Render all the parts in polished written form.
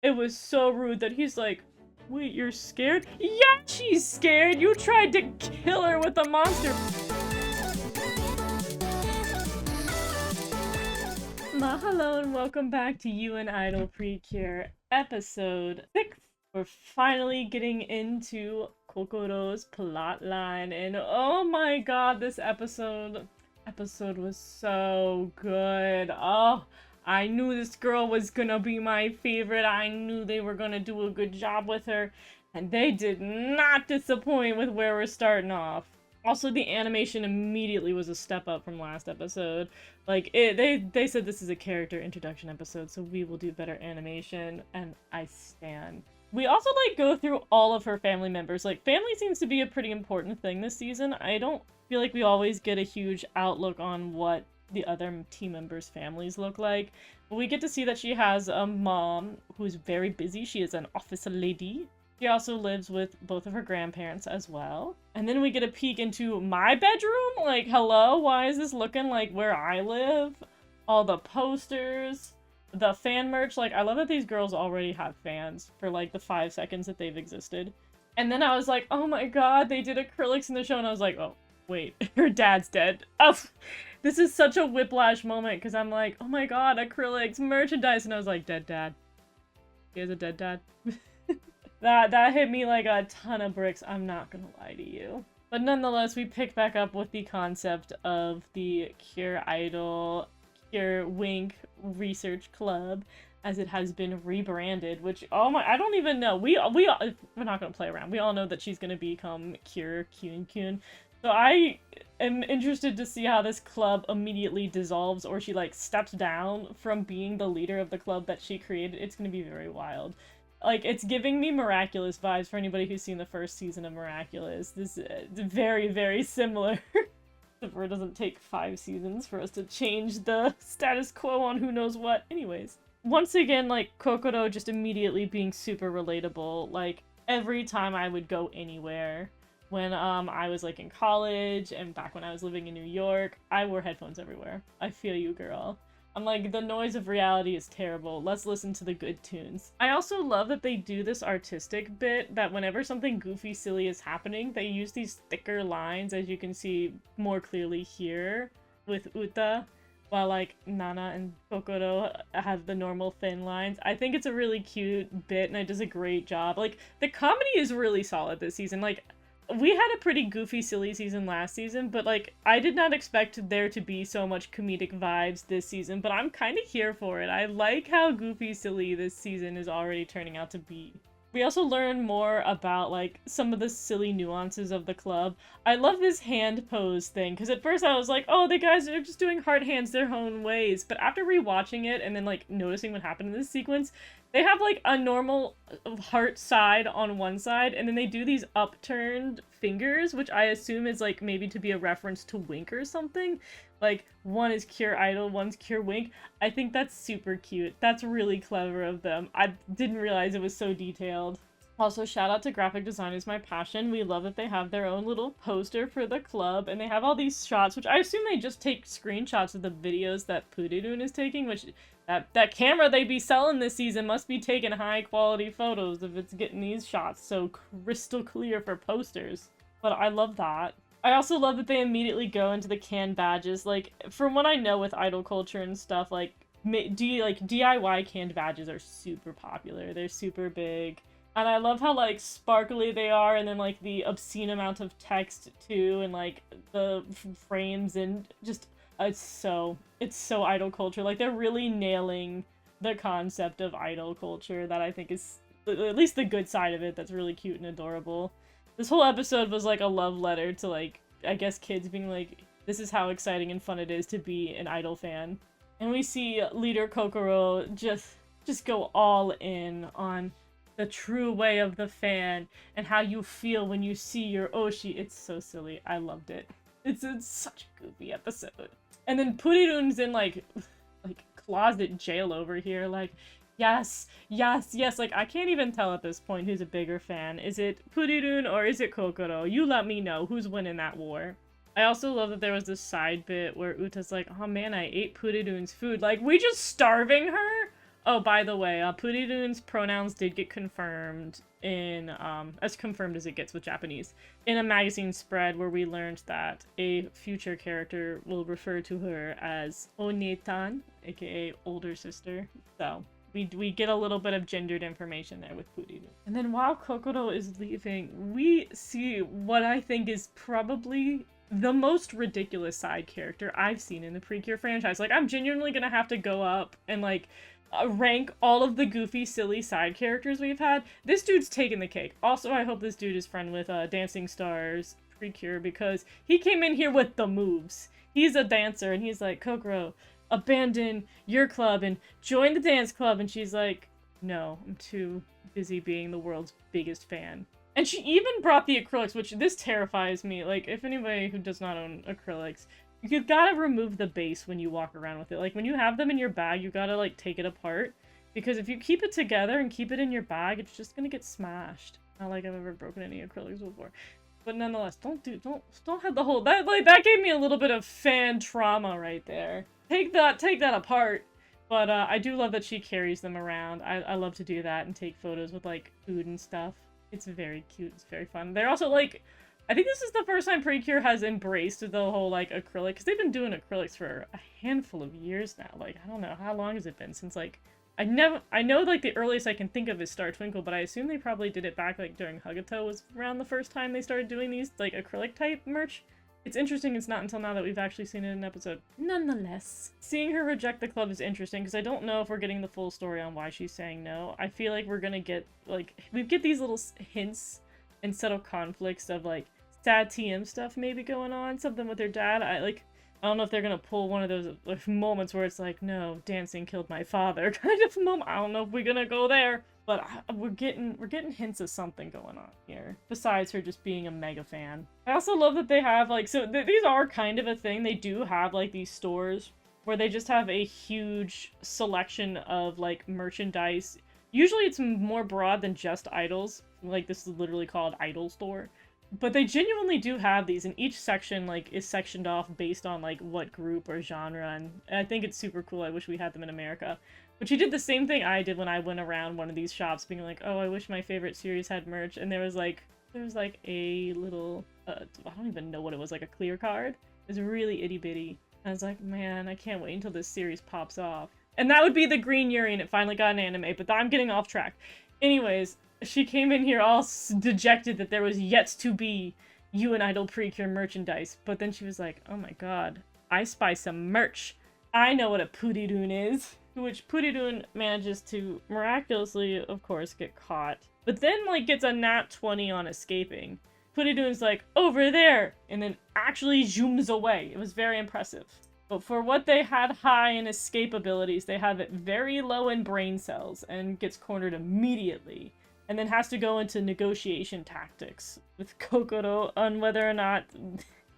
It was so rude that he's like, wait, you're scared? Yeah, she's scared! You tried to kill her with a monster! Mahalo and welcome back to You and Idol Precure, episode 6. We're finally getting into Kokoro's plotline, and oh my god, this episode was so good. Oh, I knew this girl was gonna be my favorite. I knew they were gonna do a good job with her, and they did not disappoint with where we're starting off. Also, the animation immediately was a step up from last episode. Like, they said this is a character introduction episode, so we will do better animation, and I stand. We also, like, go through all of her family members. Like, family seems to be a pretty important thing this season. I don't feel like we always get a huge outlook on what the other team members' families look like. But we get to see that she has a mom who's very busy. She is an office lady. She also lives with both of her grandparents as well. And then we get a peek into my bedroom. Like, hello? Why is this looking like where I live? All the posters, the fan merch. Like, I love that these girls already have fans for, like, the 5 seconds that they've existed. And then I was like, oh my god, they did acrylics in the show. And I was like, oh, wait, her dad's dead. Oh, this is such a whiplash moment because I'm like, oh my god, acrylics, merchandise. And I was like, dead dad. He has a dead dad. That hit me like a ton of bricks, I'm not gonna lie to you. But nonetheless, we pick back up with the concept of the Cure Idol, Cure Wink Research Club, as it has been rebranded, which, oh my, I don't even know. We're not gonna play around. We all know that she's gonna become Cure Kyun. So I am interested to see how this club immediately dissolves, or she, like, steps down from being the leader of the club that she created. It's gonna be very wild. Like, it's giving me Miraculous vibes for anybody who's seen the first season of Miraculous. This is very, very similar. It doesn't take 5 seasons for us to change the status quo on who knows what. Anyways. Once again, like, Kokoro just immediately being super relatable. Like, every time I would go anywhere, when I was, like, in college and back when I was living in New York, I wore headphones everywhere. I feel you, girl. I'm like, the noise of reality is terrible. Let's listen to the good tunes. I also love that they do this artistic bit that whenever something goofy, silly is happening, they use these thicker lines, as you can see more clearly here with Uta, while, like, Nana and Kokoro have the normal thin lines. I think it's a really cute bit, and it does a great job. Like, the comedy is really solid this season. Like, we had a pretty goofy, silly season last season, but, like, I did not expect there to be so much comedic vibes this season, but I'm kind of here for it. I like how goofy, silly this season is already turning out to be. We also learn more about, like, some of the silly nuances of the club. I love this hand pose thing, because at first I was like, oh, the guys are just doing heart hands their own ways, but after rewatching it and then, like, noticing what happened in this sequence, they have, like, a normal heart side on one side, and then they do these upturned fingers, which I assume is, like, maybe to be a reference to Wink or something. Like, one is Cure Idol, one's Cure Wink. I think that's super cute. That's really clever of them. I didn't realize it was so detailed. Also, shout out to graphic design is my passion. We love that they have their own little poster for the club, and they have all these shots, which I assume they just take screenshots of the videos that Purirun is taking, which that camera they be selling this season must be taking high quality photos if it's getting these shots so crystal clear for posters. But I love that. I also love that they immediately go into the canned badges. Like, from what I know with idol culture and stuff, like, DIY canned badges are super popular. They're super big. And I love how, like, sparkly they are, and then, like, the obscene amount of text, too, and, like, the frames, and just, it's so idol culture. Like, they're really nailing the concept of idol culture that I think is, at least the good side of it, that's really cute and adorable. This whole episode was, like, a love letter to, like, I guess kids being like, this is how exciting and fun it is to be an idol fan. And we see leader Kokoro just go all in on the true way of the fan and how you feel when you see your Oshi. It's so silly. I loved it. It's such a goofy episode. And then Purirun's in, like closet jail over here, like, yes, like, I can't even tell at this point who's a bigger fan. Is it Purirun or is it Kokoro? You let me know who's winning that war. I also love that there was this side bit where Uta's like, oh man, I ate Purirun's food. Like, we just starving her? Oh, by the way, Purirun's pronouns did get confirmed in, as confirmed as it gets with Japanese, in a magazine spread where we learned that a future character will refer to her as Onetan, aka older sister. So, we get a little bit of gendered information there with Purirun. And then while Kokoro is leaving, we see what I think is probably the most ridiculous side character I've seen in the Precure franchise. Like, I'm genuinely gonna have to go up and, like, rank all of the goofy, silly side characters we've had. This dude's taking the cake. Also, I hope this dude is friend with Dancing Stars Precure, because he came in here with the moves. He's a dancer, and he's like, Kokoro, abandon your club and join the dance club. And she's like, no, I'm too busy being the world's biggest fan. And she even brought the acrylics, which this terrifies me. Like, if anybody who does not own acrylics, you've got to remove the base when you walk around with it. Like, when you have them in your bag, you got to, like, take it apart. Because if you keep it together and keep it in your bag, it's just gonna get smashed. Not like I've ever broken any acrylics before. But nonetheless, don't have the whole... That gave me a little bit of fan trauma right there. Take that apart. But, I do love that she carries them around. I love to do that and take photos with, like, food and stuff. It's very cute. It's very fun. They're also, like... I think this is the first time Precure has embraced the whole, like, acrylic, because they've been doing acrylics for a handful of years now. Like, I don't know, how long has it been since, like, I know, like, the earliest I can think of is Star Twinkle, but I assume they probably did it back, like, during Huggato was around the first time they started doing these, like, acrylic-type merch. It's interesting it's not until now that we've actually seen it in an episode. Nonetheless, seeing her reject the club is interesting, because I don't know if we're getting the full story on why she's saying no. I feel like we're gonna get, like, we get these little hints and subtle conflicts of, like, sad TM stuff maybe going on, something with her dad. I don't know if they're gonna pull one of those like, moments where it's like, no, dancing killed my father kind of moment. I don't know if we're gonna go there, but we're getting hints of something going on here, besides her just being a mega fan. I also love that they have, like, so these are kind of a thing. They do have, like, these stores where they just have a huge selection of, like, merchandise. Usually it's more broad than just idols. Like, this is literally called Idol Store. But they genuinely do have these, and each section, like, is sectioned off based on, like, what group or genre, and I think it's super cool. I wish we had them in America. But she did the same thing I did when I went around one of these shops, being like, oh, I wish my favorite series had merch, and there was, like, a little, I don't even know what it was, like a clear card. It was really itty-bitty. I was like, man, I can't wait until this series pops off. And that would be the Green Yuri, and it finally got an anime, but I'm getting off track. Anyways, she came in here all dejected that there was yet to be You and Idol Precure merchandise, but then she was like, oh my god, I spy some merch. I know what a Purirun is. To which Purirun manages to miraculously, of course, get caught, but then, like, gets a nat 20 on escaping. Purirun's like, over there, and then actually zooms away. It was very impressive. But for what they had high in escape abilities, they have it very low in brain cells, and gets cornered immediately. And then has to go into negotiation tactics with Kokoro on whether or not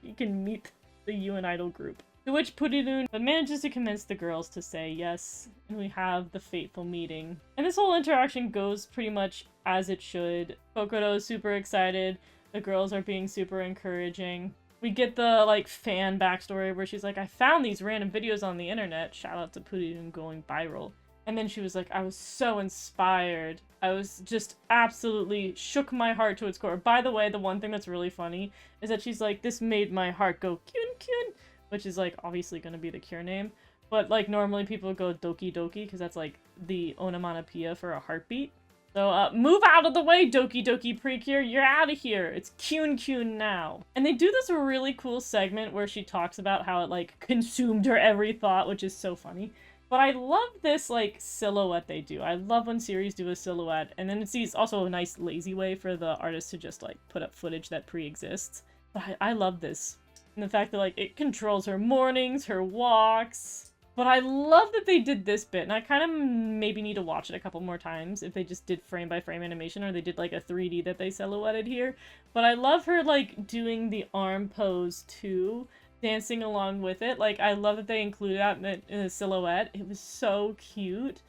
he can meet the You and Idol group. To which Purirun manages to convince the girls to say yes, and we have the fateful meeting. And this whole interaction goes pretty much as it should. Kokoro is super excited, the girls are being super encouraging. We get the, like, fan backstory where she's like, I found these random videos on the internet, shout out to Purirun going viral. And then she was like, I was so inspired. I was just absolutely shook my heart to its core. By the way, the one thing that's really funny is that she's like, this made my heart go kyun kyun, which is, like, obviously gonna be the Cure name. But, like, normally people go doki doki because that's, like, the onomatopoeia for a heartbeat. So, move out of the way, Doki Doki Precure. You're out of here. It's kyun kyun now. And they do this really cool segment where she talks about how it, like, consumed her every thought, which is so funny. But I love this, like, silhouette they do. I love when series do a silhouette, and then it's also a nice lazy way for the artist to just, like, put up footage that pre-exists. But I love this. And the fact that, like, it controls her mornings, her walks. But I love that they did this bit, and I kind of maybe need to watch it a couple more times if they just did frame-by-frame animation, or they did, like, a 3D that they silhouetted here. But I love her, like, doing the arm pose, too. Dancing along with it. Like, I love that they included that in a silhouette. It was so cute.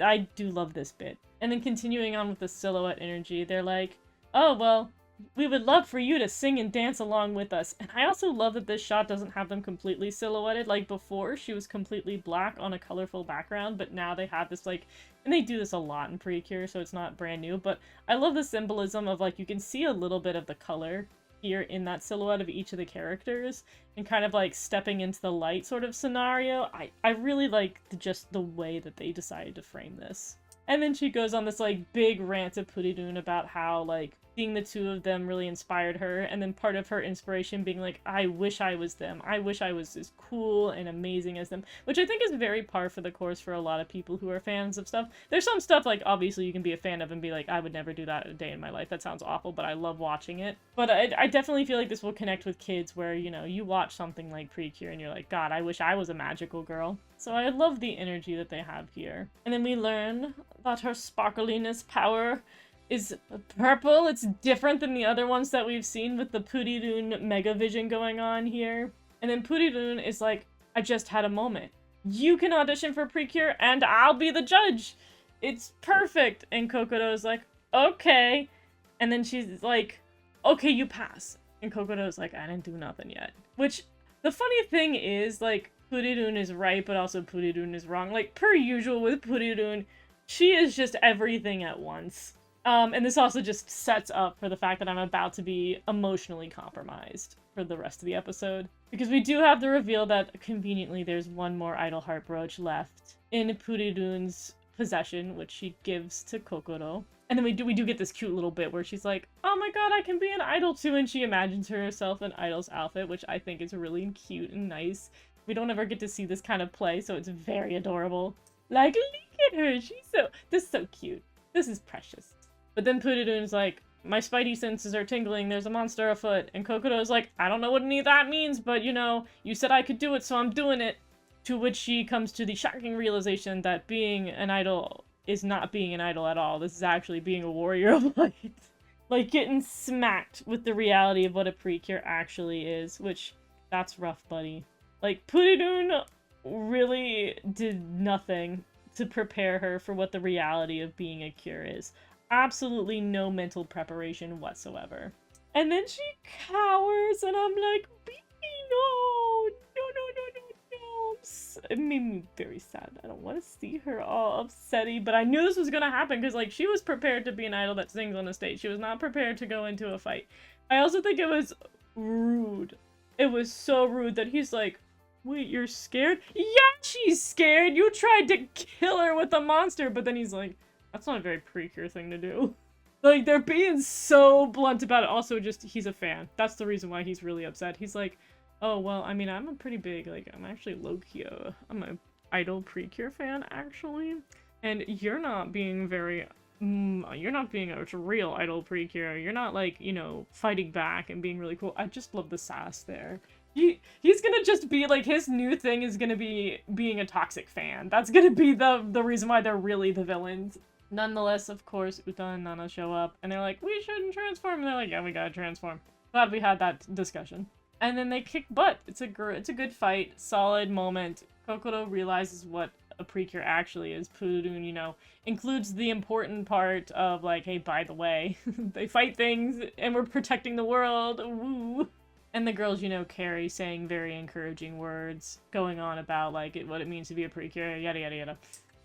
I do love this bit. And then continuing on with the silhouette energy, they're like, oh, well, we would love for you to sing and dance along with us. And I also love that this shot doesn't have them completely silhouetted. Like before, she was completely black on a colorful background, but now they have this like, and they do this a lot in Precure, so it's not brand new, but I love the symbolism of like, you can see a little bit of the color here in that silhouette of each of the characters and kind of like stepping into the light sort of scenario. I really like just the way that they decided to frame this. And then she goes on this like big rant to Purirun about how like seeing the two of them really inspired her, and then part of her inspiration being like, I wish I was them. I wish I was as cool and amazing as them, which I think is very par for the course for a lot of people who are fans of stuff. There's some stuff like obviously you can be a fan of and be like, I would never do that a day in my life. That sounds awful, but I love watching it. But I definitely feel like this will connect with kids where, you know, you watch something like Precure and you're like, God, I wish I was a magical girl. So I love the energy that they have here. And then we learn that her sparkliness power is purple. It's different than the other ones that we've seen with the Purirun Mega Vision going on here. And then Purirun is like, I just had a moment. You can audition for Precure and I'll be the judge. It's perfect. And Kokoro is like, okay. And then she's like, okay, you pass. And Kokoro is like, I didn't do nothing yet. Which, the funny thing is, like, Purirun is right, but also Purirun is wrong. Like, per usual with Purirun, she is just everything at once. And this also just sets up for the fact that I'm about to be emotionally compromised for the rest of the episode. Because we do have the reveal that, conveniently, there's one more idol heart brooch left in Purirun's possession, which she gives to Kokoro. And then we do get this cute little bit where she's like, oh my god, I can be an idol too, and she imagines herself in Idol's outfit, which I think is really cute and nice. We don't ever get to see this kind of play, so it's very adorable. Like, look at her, this is so cute. This is precious. But then Purirun's like, my spidey senses are tingling, there's a monster afoot. And Kokoro's like, I don't know what any of that means, but you know, you said I could do it, so I'm doing it. To which she comes to the shocking realization that being an idol is not being an idol at all. This is actually being a warrior of light. Like, getting smacked with the reality of what a Precure actually is, which, that's rough, buddy. Like, Purirun really did nothing to prepare her for what the reality of being a cure is. Absolutely no mental preparation whatsoever. And then she cowers, and I'm like, no. It made me very sad. I don't want to see her all upsetty, but I knew this was gonna happen because, like, she was prepared to be an idol that sings on a stage. She was not prepared to go into a fight. I also think it was rude. It was so rude that he's like, wait, you're scared? Yeah, she's scared! You tried to kill her with a monster! But then he's like, that's not a very Precure thing to do. Like, they're being so blunt about it. Also, just, he's a fan. That's the reason why he's really upset. He's like, oh, well, I mean, I'm a pretty big, like, I'm actually low-key, I'm a idol Precure fan, actually. And you're not being very, you're not being a real idol Precure. You're not, like, you know, fighting back and being really cool. I just love the sass there. He's gonna just be, like, his new thing is gonna be being a toxic fan. That's gonna be the reason why they're really the villains. Nonetheless, of course, Uta and Nana show up, and they're like, we shouldn't transform, and they're like, yeah, we gotta transform. Glad we had that discussion. And then they kick butt. It's a good fight, solid moment. Kokoro realizes what a Precure actually is. Purirun, you know, includes the important part of, like, hey, by the way, they fight things, and we're protecting the world, woo! And the girls, you know, Carrie saying very encouraging words, going on about, like, what it means to be a Precure, yada yada yada.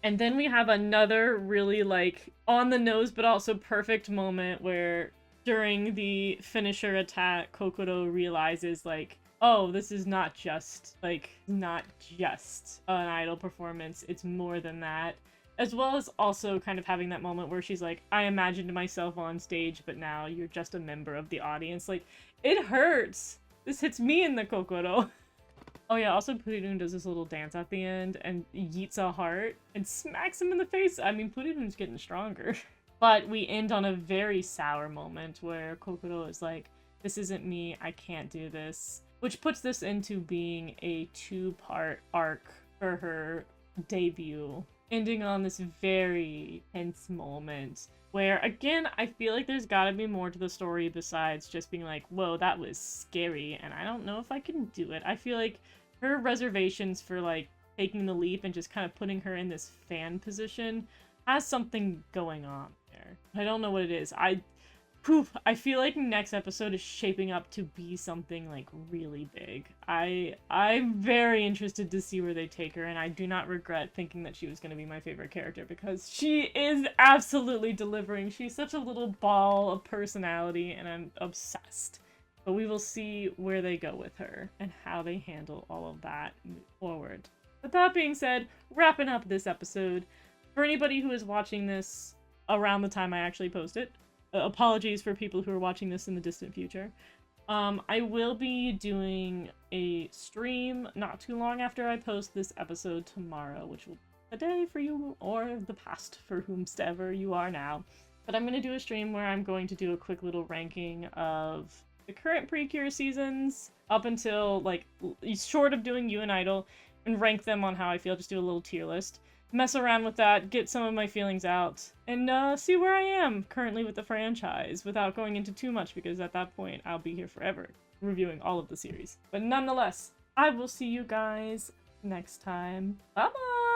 And then we have another really, like, on the nose but also perfect moment where during the finisher attack, Kokoro realizes, like, oh, this is not just an idol performance, it's more than that. As well as also kind of having that moment where she's like, I imagined myself on stage, but now you're just a member of the audience. Like, it hurts! This hits me in the Kokoro. Oh yeah, also Purirun does this little dance at the end and yeets a heart and smacks him in the face. I mean, Purirun's getting stronger. But we end on a very sour moment where Kokoro is like, this isn't me, I can't do this. Which puts this into being a 2-part arc for her debut. Ending on this very tense moment where, again, I feel like there's gotta be more to the story besides just being like, whoa, that was scary, and I don't know if I can do it. I feel like her reservations for, like, taking the leap and just kind of putting her in this fan position has something going on there. I don't know what it is. Whew, I feel like next episode is shaping up to be something like really big. I'm very interested to see where they take her, and I do not regret thinking that she was going to be my favorite character because she is absolutely delivering. She's such a little ball of personality, and I'm obsessed. But we will see where they go with her and how they handle all of that forward. With that being said, wrapping up this episode, for anybody who is watching this around the time I actually post it, apologies for people who are watching this in the distant future. I will be doing a stream not too long after I post this episode tomorrow, which will be the day for you, or the past for whomsoever you are now. But I'm going to do a stream where I'm going to do a quick little ranking of the current Precure seasons up until, like, short of doing You and Idol, and rank them on how I feel. Just do a little tier list. Mess around with that, get some of my feelings out, and see where I am currently with the franchise without going into too much, because at that point I'll be here forever reviewing all of the series. But nonetheless, I will see you guys next time. Bye-bye!